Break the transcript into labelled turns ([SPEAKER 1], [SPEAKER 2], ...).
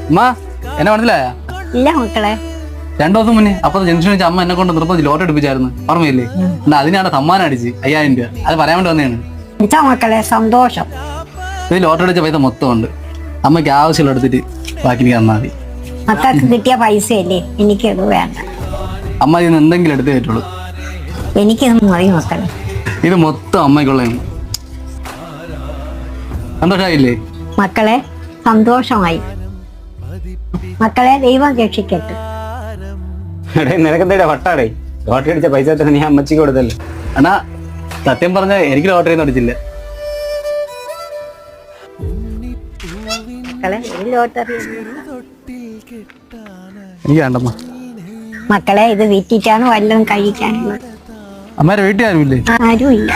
[SPEAKER 1] അമ്മ എന്നെ മനസ്സിലായ?
[SPEAKER 2] ഇല്ല മക്കളെ.
[SPEAKER 1] 2 ദിവസം മുന്നേ അപ്പുറത്തെ ജംഗ്ഷൻ വെച്ച് അമ്മ എന്നെ കൊണ്ട് നിർബന്ധിച്ച് ലോട്ടറി എടുപ്പിച്ചായിരുന്നു, ഓർമ്മയില്ലേ? എന്നാ അതിനാണ് സമ്മാനം അടിച്ച് 5000 രൂപ. അത് പറയാൻ വേണ്ടി വന്നതാണ്.
[SPEAKER 2] ഇതാ മക്കളെ സന്തോഷം.
[SPEAKER 1] ഇത് ലോട്ടറി അടിച്ച പൈസ മൊത്തം ഉണ്ട്. അമ്മയ്ക്ക് ആവശ്യമുള്ള എടുത്തിട്ട് ബാക്കി എനിക്ക് തന്നാൽ മതി.
[SPEAKER 2] മക്കൾക്ക് കിട്ടിയ പൈസയല്ലേ, എനിക്കത് വേണ്ട.
[SPEAKER 1] അമ്മ ഇതിന് എന്തെങ്കിലും എടുത്തേ പറ്റുള്ളൂ.
[SPEAKER 2] എനിക്കിത് മതി മക്കളെ.
[SPEAKER 1] ഇത് മൊത്തം അമ്മയ്ക്കുള്ളതാണ്. സന്തോഷമായില്ലേ
[SPEAKER 2] മക്കളെ? സന്തോഷമായി മക്കളെ. ദൈവം രക്ഷിക്കട്ടെ.
[SPEAKER 3] നിനക്കെന്താ വട്ടാടേ? ലോട്ടറി അടിച്ച പൈസ നീ അമ്മച്ചിക്ക് കൊടുത്തല്ലേ?
[SPEAKER 1] അണ്ണാ സത്യം പറഞ്ഞ എനിക്ക് ലോട്ടറി ഒന്നും അടിച്ചില്ല.
[SPEAKER 2] മക്കളെ ഒരു ലോട്ടറി
[SPEAKER 1] എനിക്ക് വേണ്ടമ്മ.
[SPEAKER 2] മക്കളെ ഇത് വിറ്റിട്ടാണ് വല്ലതും കഴിക്കാനുള്ളത്.
[SPEAKER 1] അമ്മേരെ വീട്ടിൽ ആരുമില്ലേ?
[SPEAKER 2] ആരും ഇല്ല.